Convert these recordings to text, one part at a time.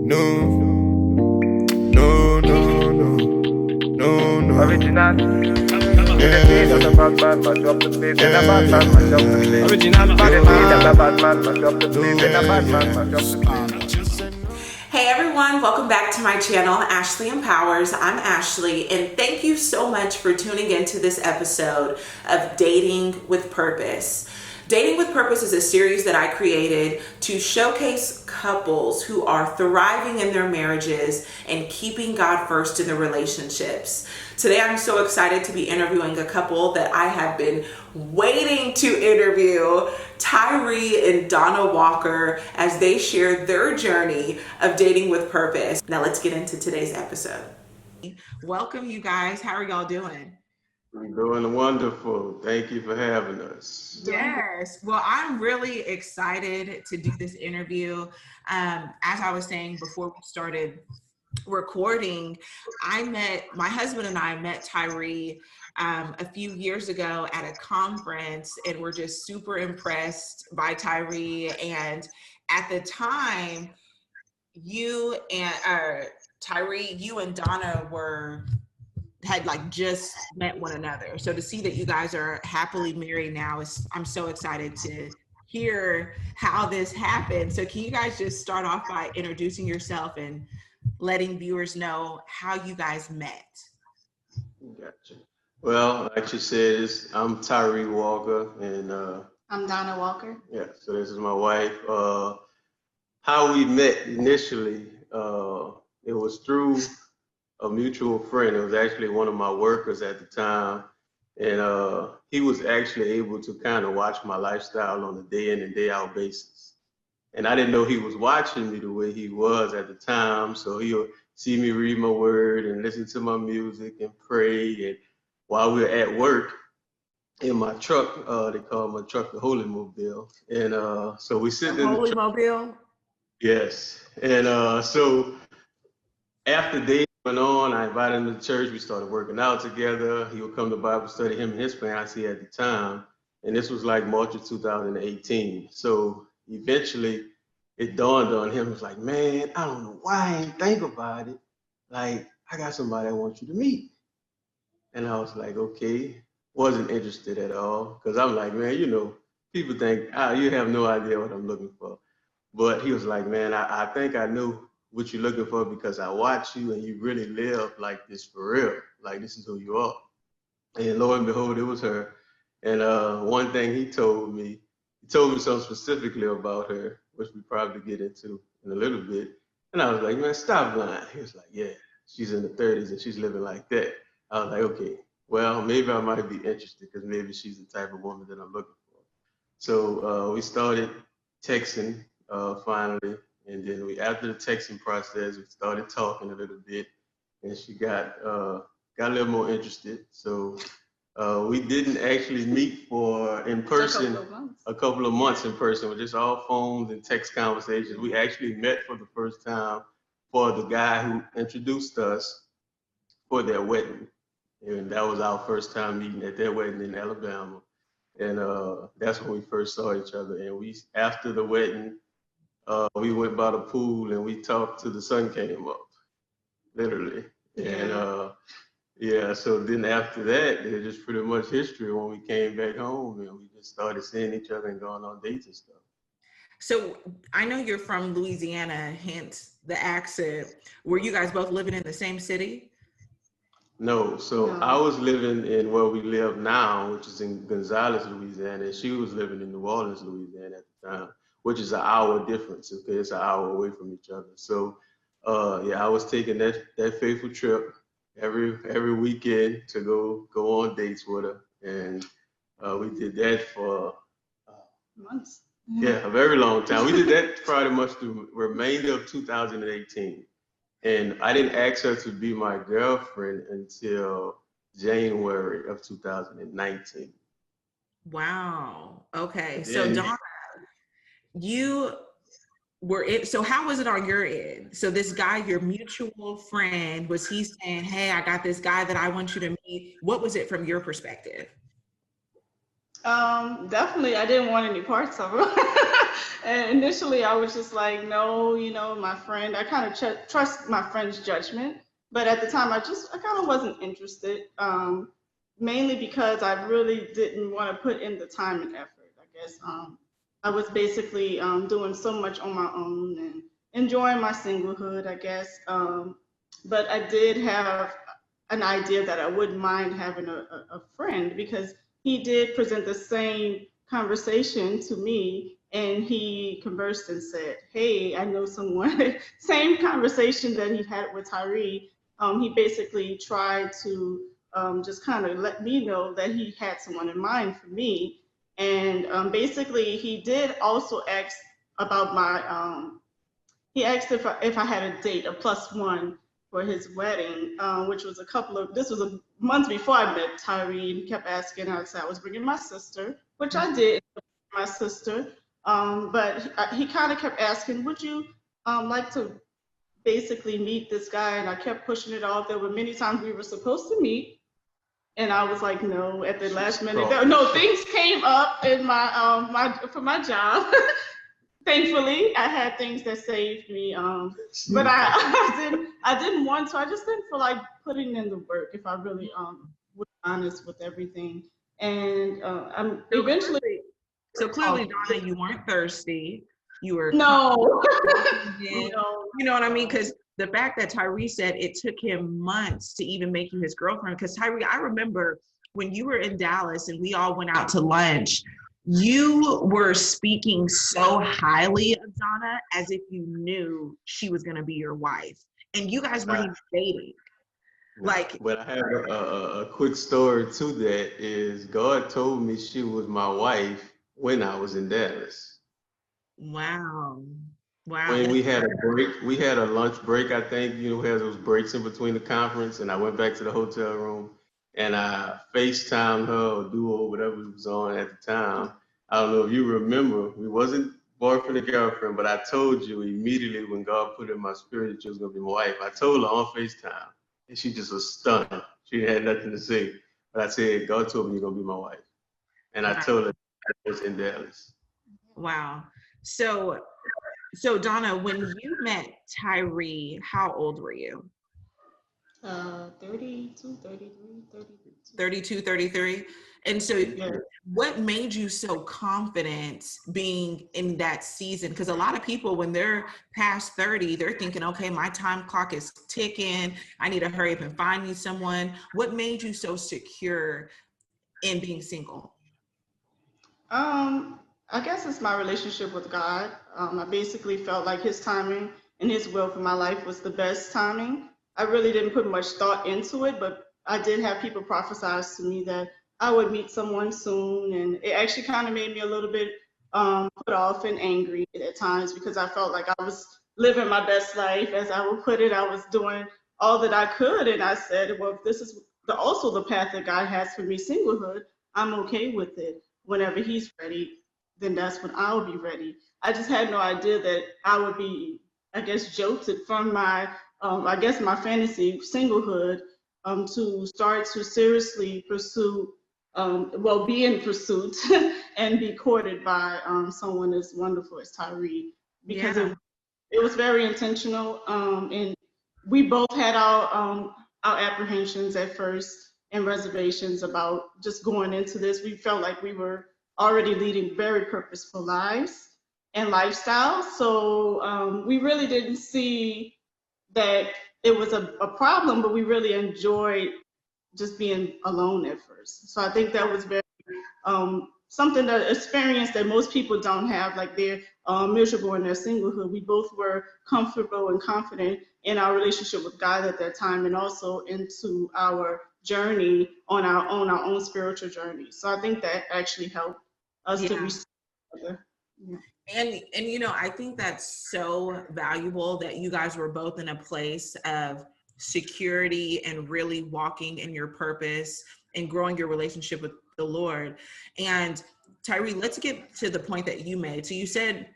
No. Original. Hey everyone, welcome back to my channel, Ashley Empowers. I'm Ashley, and thank you so much for tuning into this episode of Dating with Purpose. Dating with Purpose is a series that I created to showcase couples who are thriving in their marriages and keeping God first in their relationships. Today, I'm so excited to be interviewing a couple that I have been waiting to interview, Tyree and Donna Walker, as they share their journey of dating with purpose. Now, let's get into today's episode. Welcome, you guys. How are y'all doing? I'm doing wonderful. Thank you for having us. Yes. Well, I'm really excited to do this interview. As I was saying before we started recording, my husband and I met Tyree a few years ago at a conference, and we're just super impressed by Tyree. And at the time, Tyree, you and Donna had like just met one another. So to see that you guys are happily married now I'm so excited to hear how this happened. So can you guys just start off by introducing yourself and letting viewers know how you guys met? Gotcha. Well, like you said, I'm Tyree Walker, and I'm Donna Walker. yeah, so this is my wife. How we met initially, it was through a mutual friend. It was actually one of my workers at the time, and he was actually able to kind of watch my lifestyle on a day in and day out basis. And I didn't know he was watching me the way he was at the time, so he'll see me read my word and listen to my music and pray. And while we were at work in my truck, they call my truck the Holy Mobile, and so we sit in the truck. Mobile? Yes, and so after days went on, I invited him to church. We started working out together. He would come to Bible study, him and his fiancée at the time. And this was like March of 2018. So eventually it dawned on him. It was like, man, I don't know why I ain't think about it. Like, I got somebody I want you to meet. And I was like, okay, wasn't interested at all. Because I'm like, man, people think, you have no idea what I'm looking for. But he was like, man, I think I knew what you're looking for because I watch you and you really live like this for real. Like, this is who you are. And lo and behold, it was her. And one thing he told me something specifically about her, which we probably get into in a little bit. And I was like, man, stop lying. He was like, yeah, she's in the 30s and she's living like that. I was like, okay, well, maybe I might be interested because maybe she's the type of woman that I'm looking for. So we started texting finally. And then after the texting process, we started talking a little bit, and she got a little more interested. So we didn't actually meet in person a couple of months in person. With just all phones and text conversations. We actually met for the first time for the guy who introduced us for their wedding, and that was our first time meeting at their wedding in Alabama. And that's when we first saw each other. And after the wedding, we went by the pool and we talked till the sun came up, literally. And so then after that, it was just pretty much history when we came back home and we just started seeing each other and going on dates and stuff. So I know you're from Louisiana, hence the accent. Were you guys both living in the same city? No, so I was living in where we live now, which is in Gonzales, Louisiana, and she was living in New Orleans, Louisiana at the time, which is an hour difference. Okay, it's an hour away from each other. So, I was taking that faithful trip every weekend to go on dates with her, and we did that for months. Yeah, a very long time. We did that pretty much the remainder of 2018, and I didn't ask her to be my girlfriend until January of 2019. Wow. Okay. So Donna, you were in, so how was it on your end? So this guy, your mutual friend, was he saying, hey, I got this guy that I want you to meet? What was it from your perspective? Definitely, I didn't want any parts of it. And initially, I was just like, no, my friend. I kind of trust my friend's judgment, but at the time, I kind of wasn't interested. Mainly because I really didn't want to put in the time and effort. I guess I was basically doing so much on my own and enjoying my singlehood, I guess. But I did have an idea that I wouldn't mind having a friend because he did present the same conversation to me and he conversed and said, hey, I know someone, same conversation that he had with Tyree. He basically tried to just kind of let me know that he had someone in mind for me. And basically, he did also ask about he asked if I had a date, a +1 for his wedding, which was this was a month before I met Tyree. And he kept asking, I said I was bringing my sister, which I did, my sister. But he kind of kept asking, would you like to basically meet this guy? And I kept pushing it off. There were many times we were supposed to meet. And I was like, no, at the last minute. No, things came up in for my job. Thankfully, I had things that saved me. But I didn't want to. I just didn't feel like putting in the work if I really was honest with everything. And I'm eventually. So clearly, Donna, you weren't thirsty. You were no. You know what I mean? Because the fact that Tyree said it took him months to even make you his girlfriend. Because Tyree, I remember when you were in Dallas and we all went out to lunch, you were speaking so highly of Donna as if you knew she was going to be your wife. And you guys weren't even dating. But I have a quick story to that is God told me she was my wife when I was in Dallas. Wow. When we had a lunch break, I think, we had those breaks in between the conference, and I went back to the hotel room and I FaceTimed her or Duo, whatever was on at the time. I don't know if you remember, we wasn't boyfriend and girlfriend, but I told you immediately when God put in my spirit that she was gonna be my wife. I told her on FaceTime, and she just was stunned. She had nothing to say, but I said, God told me you're gonna be my wife, and I told her I was in Dallas. Wow. So Donna, when you met Tyree, how old were you? 32, 33, 32, 33. And so what made you so confident being in that season? Because a lot of people, when they're past 30, they're thinking, okay, my time clock is ticking. I need to hurry up and find me someone. What made you so secure in being single? I guess it's my relationship with God. I basically felt like his timing and his will for my life was the best timing. I really didn't put much thought into it, but I did have people prophesize to me that I would meet someone soon. And it actually kind of made me a little bit put off and angry at times because I felt like I was living my best life, as I would put it. I was doing all that I could. And I said, well, if this is also the path that God has for me, singlehood, I'm okay with it. Whenever he's ready, then that's when I'll be ready. I just had no idea that I would be, I guess, jolted from my, my fantasy singlehood to start to seriously pursue, be in pursuit and be courted by someone as wonderful as Tyree. Because it was very intentional, and we both had our apprehensions at first and reservations about just going into this. We felt like we were already leading very purposeful lives and lifestyles. So we really didn't see that it was a problem, but we really enjoyed just being alone at first. So I think that was very something, that experience that most people don't have, like they're miserable in their singlehood. We both were comfortable and confident in our relationship with God at that time, and also into our journey on our own spiritual journey. So I think that actually helped us to be together. Yeah. And I think that's so valuable that you guys were both in a place of security and really walking in your purpose and growing your relationship with the Lord. And Tyree, let's get to the point that you made. So you said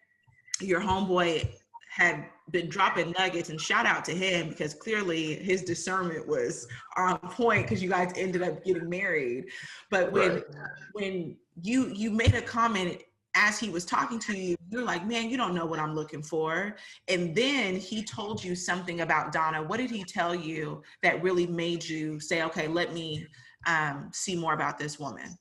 your homeboy had been dropping nuggets, and shout out to him because clearly his discernment was on point because you guys ended up getting married. But when you made a comment as he was talking to you. You're like, man, you don't know what I'm looking for. And then he told you something about Donna. What did he tell you that really made you say, okay, let me see more about this woman?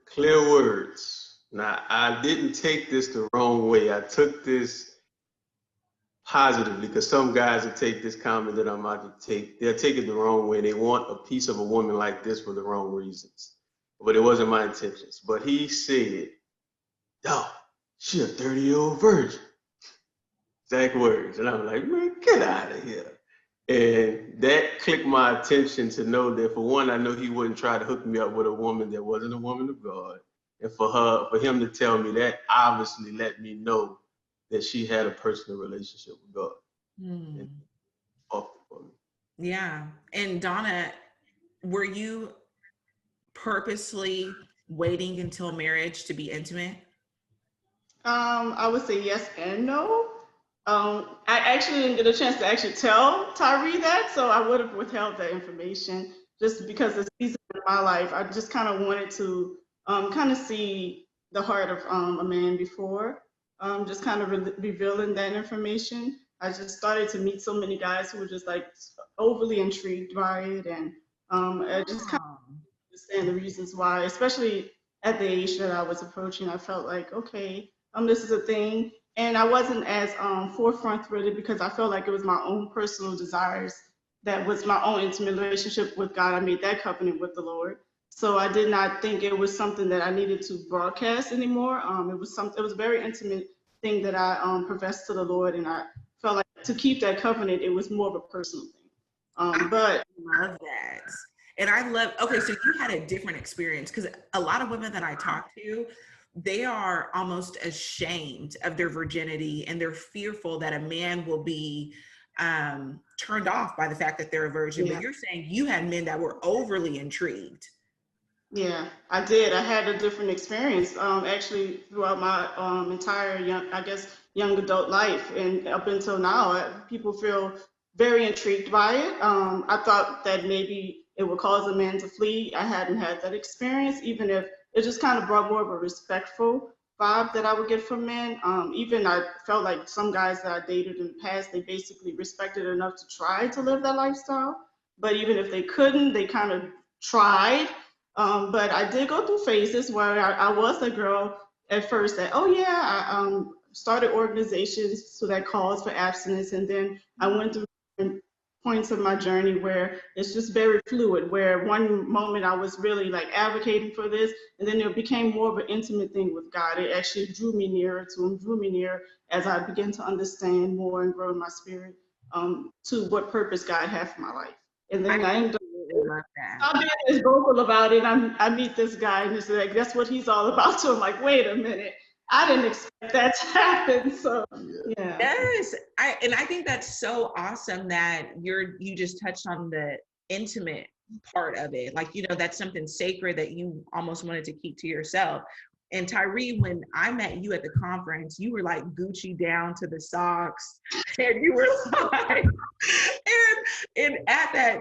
Clear words. Now, I didn't take this the wrong way. I took this positively, because some guys will take this comment that I'm about to take, they'll take it the wrong way. They want a piece of a woman like this for the wrong reasons. But it wasn't my intentions. But he said, "Yo, she a 30-year-old virgin." Exact words. And I'm like, man, get out of here. And that clicked my attention to know that, for one, I know he wouldn't try to hook me up with a woman that wasn't a woman of God. And for him to tell me that, obviously let me know that she had a personal relationship with God. And for me. Yeah. And Donna, were you purposely waiting until marriage to be intimate? I would say yes and no. I actually didn't get a chance to actually tell Tyree that, so I would have withheld that information just because the season of my life, I just kind of wanted to kind of see the heart of a man before just kind of revealing that information. I just started to meet so many guys who were just like overly intrigued by it, and I just kind of understand the reasons why, especially at the age that I was approaching. I felt like, okay, this is a thing. And I wasn't as forefront with it because I felt like it was my own personal desires. That was my own intimate relationship with God. I made that covenant with the Lord. So I did not think it was something that I needed to broadcast anymore. It was a very intimate thing that I professed to the Lord, and I felt like to keep that covenant, it was more of a personal thing. But I love that. And I love, okay, so you had a different experience, because a lot of women that I talk to, they are almost ashamed of their virginity, and they're fearful that a man will be turned off by the fact that they're a virgin. yeah. But you're saying you had men that were overly intrigued. Yeah, I did. I had a different experience actually throughout my entire young adult life, and up until now, people feel very intrigued by it. I thought that maybe it would cause a man to flee. I hadn't had that experience, even if it just kind of brought more of a respectful vibe that I would get from men. Even I felt like some guys that I dated in the past, they basically respected enough to try to live that lifestyle. But even if they couldn't, they kind of tried. But I did go through phases where I was a girl at first that, oh yeah, I started organizations so that calls for abstinence. And then I went through different points of my journey where it's just very fluid, where one moment I was really like advocating for this, and then it became more of an intimate thing with God. It actually drew me nearer to him, drew me near as I began to understand more and grow in my spirit to what purpose God had for my life. And then I ended up Love that. I'm being as vocal about it. I meet this guy, and it's like, that's what he's all about. So I'm like, wait a minute, I didn't expect that to happen. So yeah. Yes, I think that's so awesome that you just touched on the intimate part of it. Like, that's something sacred that you almost wanted to keep to yourself. And Tyree, when I met you at the conference, you were like Gucci down to the socks, and you were like, and at that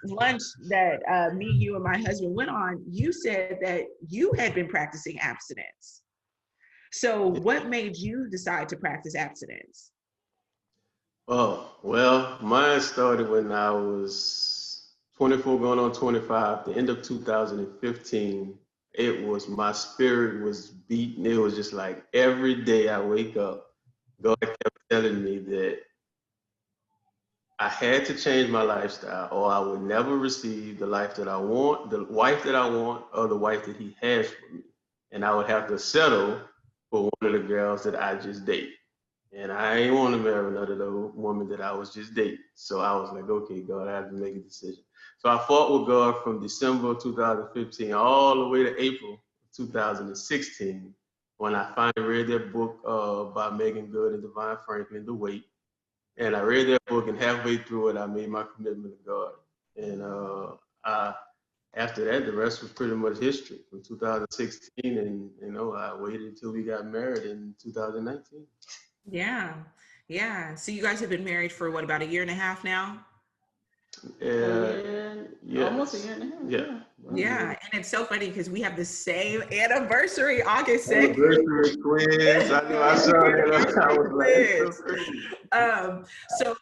lunch that me, you, and my husband went on, you said that you had been practicing abstinence. So what made you decide to practice abstinence? Oh, well, mine started when I was 24 going on 25, the end of 2015. My spirit was beaten. It was just like every day I wake up, God kept telling me that I had to change my lifestyle, or I would never receive the life that I want, the wife that I want, or the wife that he has for me. And I would have to settle for one of the girls that I just date. And I ain't want to marry another woman that I was just dating. So I was like, okay, God, I have to make a decision. So I fought with God from December 2015 all the way to April 2016, when I finally read that book by Megan Good and Divine Franklin, The Wait. And I read that book, and halfway through it, I made my commitment to God. And after that, the rest was pretty much history from 2016. And, I waited until we got married in 2019. Yeah. So you guys have been married for what, about a year and a half now? Almost a year and a half. Yeah. Yeah, and it's so funny because we have the same anniversary, August 6th. Anniversary quiz. I know I saw that. I was like, it's so crazy. So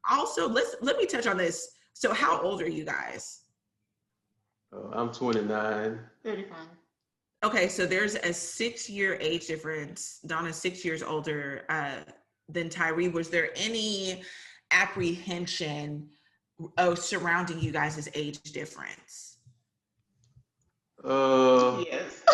also let me touch on this. So how old are you guys? I'm 29. 35. Okay, so there's a 6-year age difference. Donna's 6 years older than Tyree. Was there any apprehension surrounding you guys' age difference? Yes.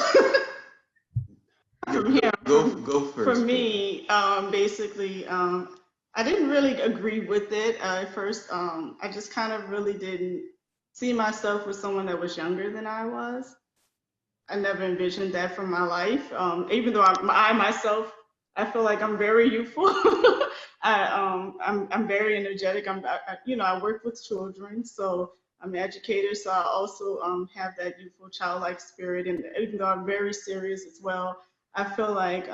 Go first. For me, basically, I didn't really agree with it at first. I just kind of really didn't see myself with someone that was younger than I was. I never envisioned that for my life. Even though I myself, I feel like I'm very youthful. I'm very energetic. I work with children, so I'm an educator. So I also have that youthful, childlike spirit. And even though I'm very serious as well, I feel like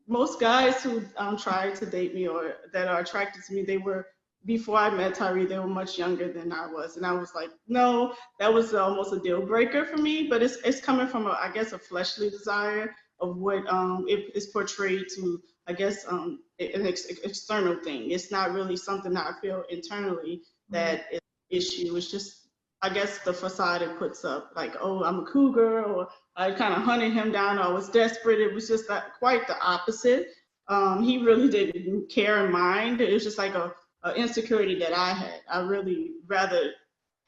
most guys who try to date me or that are attracted to me, they were, before I met Tyree, they were much younger than I was. And I was like, no, that was almost a deal breaker for me. But it's coming from, I guess, a fleshly desire of what it is portrayed to, I guess, an external thing. It's not really something that I feel internally that is an issue. It's just, I guess, the facade it puts up. Like, oh, I'm a cougar, or I kind of hunted him down, or I was desperate. It was just quite the opposite. He really didn't care and mind. It was just like a insecurity that I had. I really rather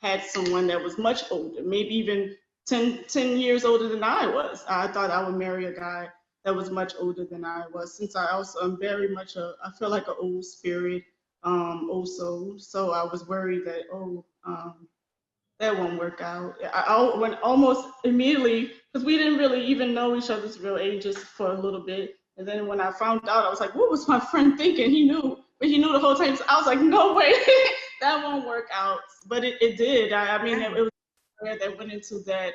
had someone that was much older, maybe even 10 years older than I was. I thought I would marry a guy that was much older than I was, since I also am very much I feel like an old spirit, old soul. So I was worried that, that won't work out. I went almost immediately, because we didn't really even know each other's real ages for a little bit. And then when I found out, I was like, what was my friend thinking? He knew, but he knew the whole time. So I was like, no way, that won't work out. But it did. I mean, it was prayer that went into that,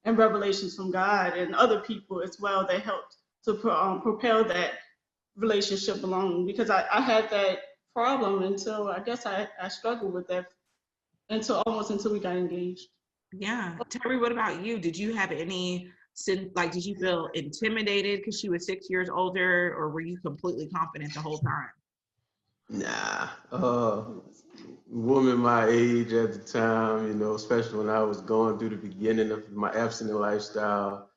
and revelations from God and other people as well that helped to propel that relationship along. Because I had that problem until, I guess I struggled with that until we got engaged. Yeah. Tyree, what about you? Did you have any, did you feel intimidated because she was 6 years older, or were you completely confident the whole time? Nah. Woman my age at the time, especially when I was going through the beginning of my abstinent lifestyle,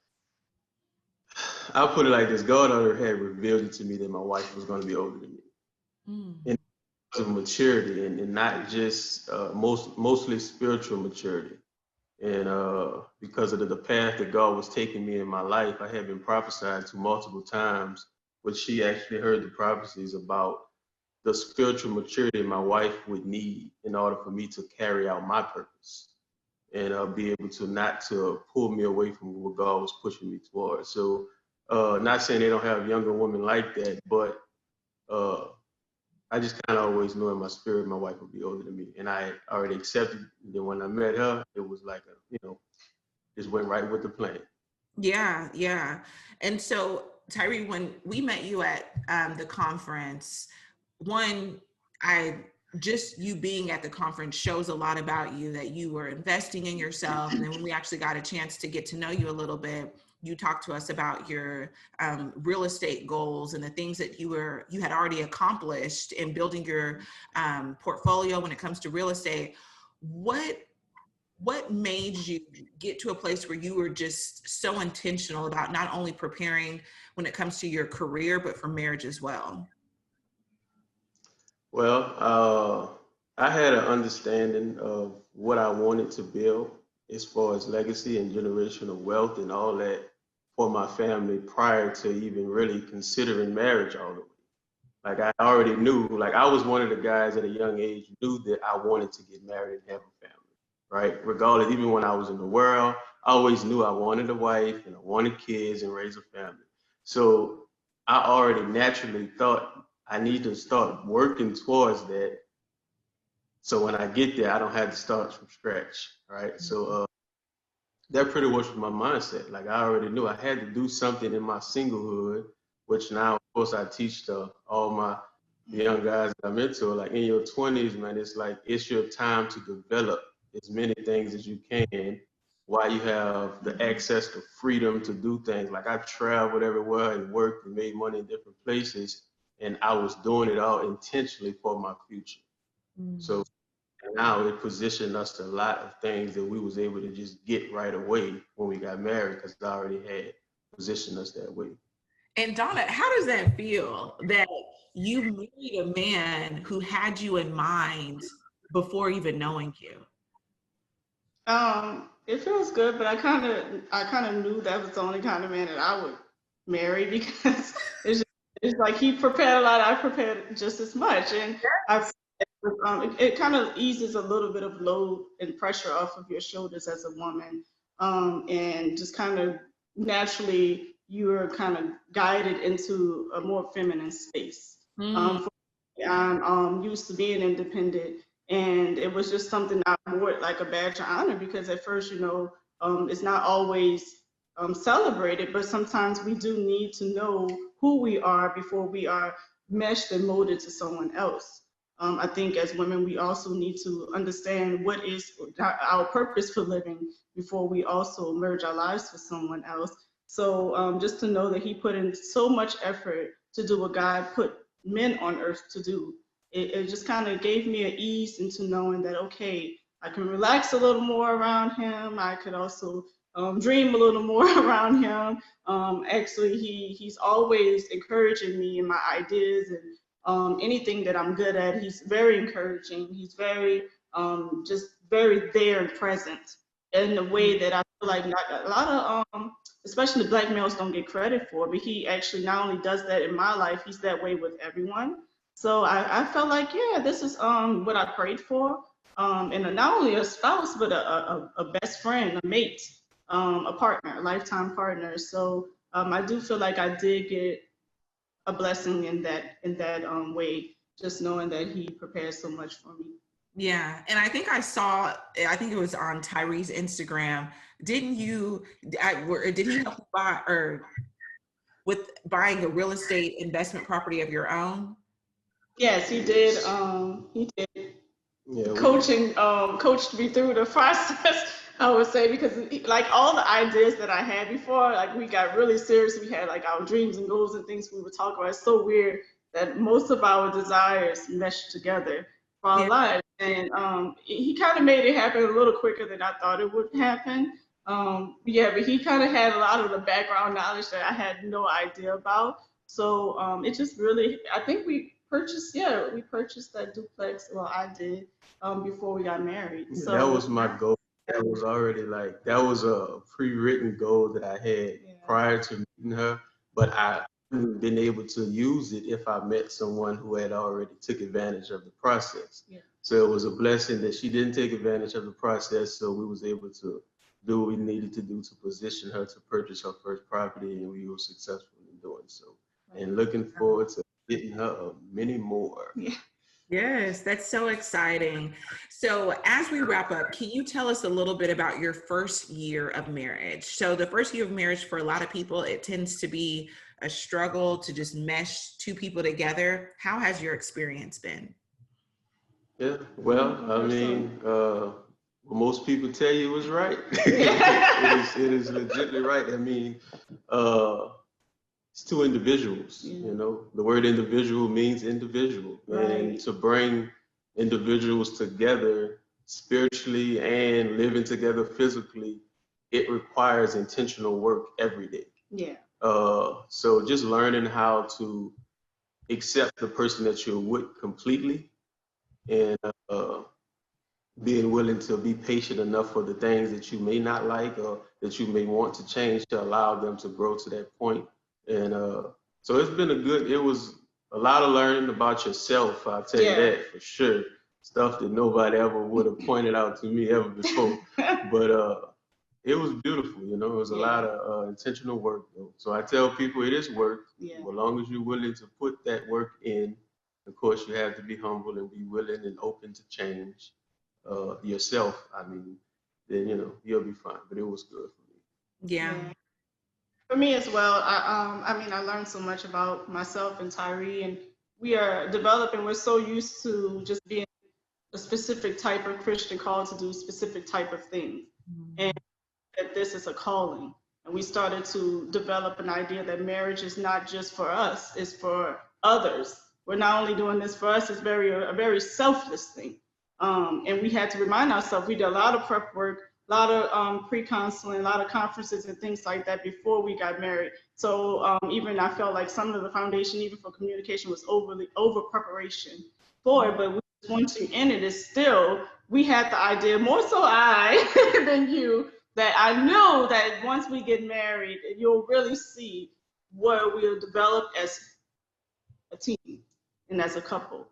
I'll put it like this: God already had revealed it to me that my wife was going to be older than me. And of maturity, and not just mostly spiritual maturity. And because of the path that God was taking me in my life, I had been prophesied to multiple times, but she actually heard the prophecies about the spiritual maturity my wife would need in order for me to carry out my purpose and be able to not to pull me away from what God was pushing me towards. So not saying they don't have younger women like that, but I just kind of always knew in my spirit my wife would be older than me, and I already accepted. And then when I met her, it was like just went right with the plan. Yeah. And so, Tyree, when we met you at the conference, just you being at the conference shows a lot about you, that you were investing in yourself. And then when we actually got a chance to get to know you a little bit, you talked to us about your real estate goals and the things that you had already accomplished in building your portfolio when it comes to real estate. What made you get to a place where you were just so intentional about not only preparing when it comes to your career, but for marriage as well? Well, I had an understanding of what I wanted to build as far as legacy and generational wealth and all that for my family prior to even really considering marriage all the way. Like I already knew, like I was one of the guys at a young age who knew that I wanted to get married and have a family, right? Regardless, even when I was in the world, I always knew I wanted a wife and I wanted kids and raise a family. So I already naturally thought I need to start working towards that. So when I get there, I don't have to start from scratch, right? So that pretty much was my mindset. Like I already knew I had to do something in my singlehood, which now, of course, I teach to all my young guys that I mentor, like in your 20s, man, it's like it's your time to develop as many things as you can while you have the access to freedom to do things. Like I traveled everywhere and worked and made money in different places, and I was doing it all intentionally for my future. So now it positioned us to a lot of things that we was able to just get right away when we got married because I already had positioned us that way. And Donna, how does that feel that you married a man who had you in mind before even knowing you? It feels good, but I kind of knew that was the only kind of man that I would marry because it's like he prepared a lot, I prepared just as much, and I it kind of eases a little bit of load and pressure off of your shoulders as a woman, and just kind of naturally you're kind of guided into a more feminine space. I'm used to being independent, and it was just something I wore like a badge of honor because at first, it's not always celebrated, but sometimes we do need to know who we are before we are meshed and molded to someone else. I think as women, we also need to understand what is our purpose for living before we also merge our lives with someone else. So just to know that he put in so much effort to do what God put men on earth to do, it just kind of gave me an ease into knowing that, okay, I can relax a little more around him. I could also dream a little more around him. Actually, he's always encouraging me in my ideas and anything that I'm good at. He's very encouraging. He's very just very there and present in a way that I feel like not a lot of especially black males don't get credit for. But he actually not only does that in my life, he's that way with everyone. So I felt like, yeah, this is what I prayed for. And not only a spouse, but a best friend, a mate, a partner, a lifetime partner. So I do feel like I did get a blessing in that way, just knowing that he prepared so much for me. Yeah, and I think I think it was on Tyree's Instagram. Didn't you? Did he help you buy or with buying a real estate investment property of your own? Yes, he did. He did. Yeah, Coached me through the process. I would say because like all the ideas that I had before, like we got really serious. We had like our dreams and goals and things we would talk about. It's so weird that most of our desires mesh together for our lives, and he kind of made it happen a little quicker than I thought it would happen. Yeah, but he kind of had a lot of the background knowledge that I had no idea about. So it just really, I think we purchased that duplex. Well, I did before we got married. yeah, So that was my goal. That was already like that was a pre-written goal that I had prior to meeting her, but I wouldn't been able to use it if I met someone who had already took advantage of the process. Yeah. So it was a blessing that she didn't take advantage of the process, so we was able to do what we needed to do to position her to purchase her first property, and we were successful in doing so. And looking forward to getting her many more. Yeah. Yes, that's so exciting. So as we wrap up, can you tell us a little bit about your first year of marriage? So the first year of marriage for a lot of people, it tends to be a struggle to just mesh two people together. How has your experience been? Yeah, well, I mean, what most people tell you was right. It is legitimately right. I mean, it's two individuals. You know, the word individual means individual, and to bring individuals together spiritually and living together physically, it requires intentional work every day. Yeah. So just learning how to accept the person that you're with completely, and being willing to be patient enough for the things that you may not like or that you may want to change to allow them to grow to that point. And so it was a lot of learning about yourself, I'll tell you that for sure. Stuff that nobody ever would have pointed out to me ever before. But it was beautiful, you know, it was a lot of intentional work though. So I tell people it is work, as long as you're willing to put that work in. Of course, you have to be humble and be willing and open to change yourself. I mean, then, you know, you'll be fine. But it was good for me. Yeah. For me as well. I mean, I learned so much about myself and Tyree, and we are developing. We're so used to just being a specific type of Christian called to do specific type of things. And that this is a calling. And we started to develop an idea that marriage is not just for us, it's for others. We're not only doing this for us, it's a very selfless thing. And we had to remind ourselves, we did a lot of prep work, a lot of pre-counseling, a lot of conferences and things like that before we got married. So even I felt like some of the foundation, even for communication, was over preparation for it. But once you in it, is still, we had the idea, more so I than you, that I knew that once we get married, you'll really see where we'll develop as a team and as a couple.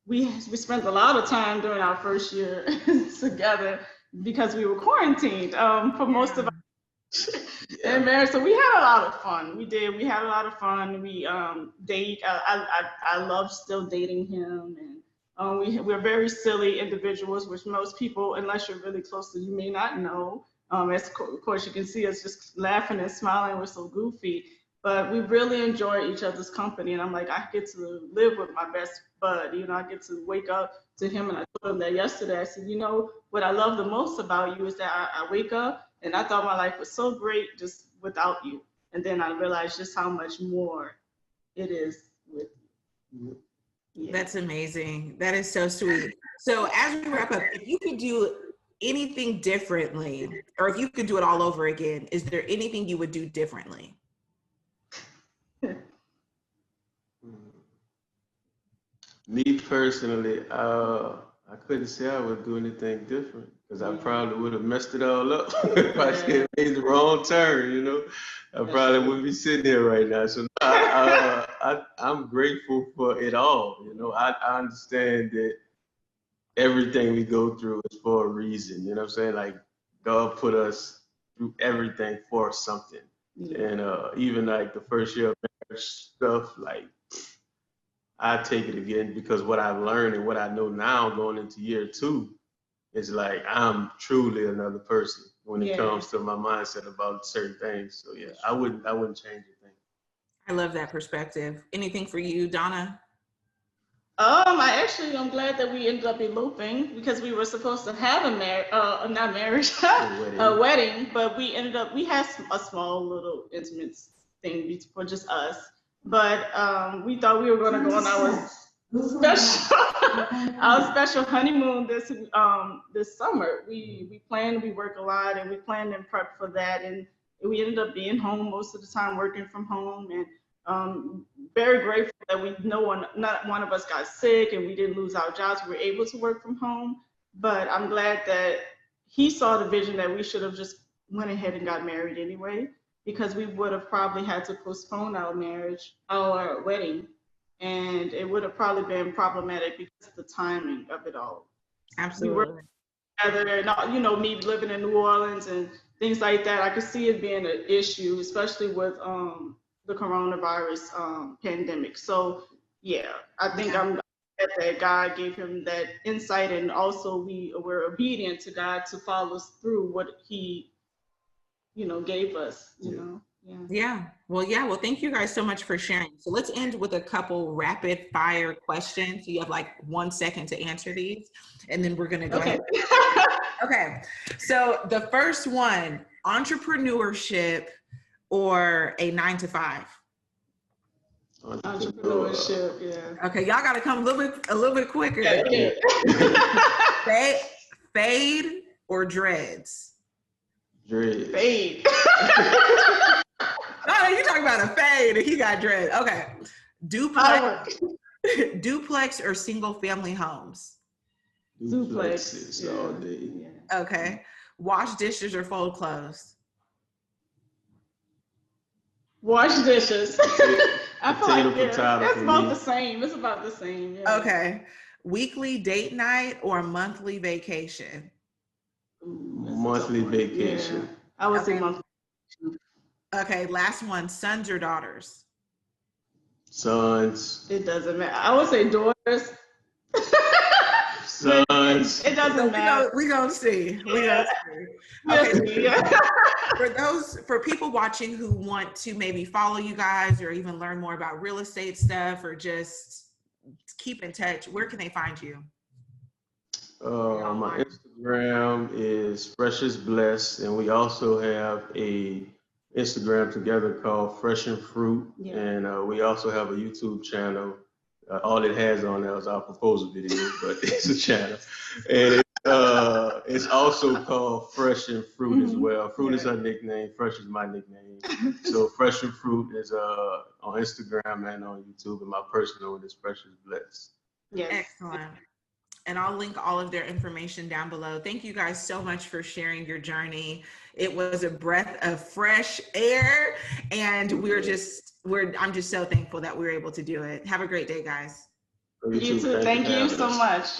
We spent a lot of time during our first year together because we were quarantined for most of our and marriage. So we had a lot of fun. We had a lot of fun. We date. I love still dating him, and we're very silly individuals, which most people, unless you're really close to, you may not know. As of course you can see us just laughing and smiling. We're so goofy, but we really enjoy each other's company. And I'm like, I get to live with my best bud. You know, I get to wake up to him, and I told him that yesterday. I said, you know, what I love the most about you is that I wake up and I thought my life was so great just without you. And then I realized just how much more it is with you. Yeah. That's amazing. That is so sweet. So as we wrap up, if you could do anything differently, or if you could do it all over again, is there anything you would do differently? Me personally, I couldn't say I would do anything different because I probably would have messed it all up if I had made the wrong turn, you know. I probably wouldn't be sitting here right now. So I'm grateful for it all, you know. I understand that everything we go through is for a reason, you know what I'm saying? Like, God put us through everything for something. And even like the first year of marriage stuff, like, I take it again because what I've learned and what I know now going into year 2 is like I'm truly another person when it comes to my mindset about certain things. So yeah, I wouldn't change a thing. I love that perspective. Anything for you, Donna? I'm glad that we ended up eloping because we were supposed to have a wedding, but we had a small little intimate thing for just us. But we thought we were going to go on our special honeymoon this summer. We planned, we work a lot, and we planned and prep for that, and we ended up being home most of the time, working from home, and very grateful that not one of us got sick, and we didn't lose our jobs. We were able to work from home. But I'm glad that he saw the vision that we should have just went ahead and got married anyway, because we would have probably had to postpone our wedding, and it would have probably been problematic because of the timing of it all. Absolutely. We were together, and you know, me living in New Orleans and things like that, I could see it being an issue, especially with the coronavirus pandemic. So yeah, I think I'm glad that God gave him that insight, and also we were obedient to God to follow us through what he gave us, you know. Well, thank you guys so much for sharing. So let's end with a couple rapid fire questions. You have like 1 second to answer these, and then we're gonna go ahead. Okay, so the first one, entrepreneurship or a 9-to-5? Entrepreneurship, yeah. Okay, y'all gotta come a little bit quicker. Yeah. Fade or dreads? Dreads. Fade. Oh, you talking about a fade and he got dread. Okay. Duplex or single family homes? Duplexes all day. Yeah. Okay. Wash dishes or fold clothes? Wash dishes. I feel like it's about the same. It's about the same. Yeah. Okay. Weekly date night or monthly vacation? Monthly vacation. Yeah. I would say monthly. Okay, last one, sons or daughters? Sons. It doesn't matter. I would say daughters. Sons. minds. It doesn't matter. We're gonna see. Yeah. Okay. Yeah. For people watching who want to maybe follow you guys or even learn more about real estate stuff or just keep in touch, where can they find you? My Instagram is Fresh is Blessed, and we also have a Instagram together called Fresh and Fruit, and we also have a YouTube channel. All it has on there is our proposal video, but it's a channel, and it's also called Fresh and Fruit as well. Fruit is our nickname. Fresh is my nickname. So Fresh and Fruit is on Instagram and on YouTube, and my personal one is Fresh is Blessed. Yes. Excellent. And I'll link all of their information down below. Thank you guys so much for sharing your journey. It was a breath of fresh air, and I'm just so thankful that we were able to do it. Have a great day, guys. You too. Thank you so much.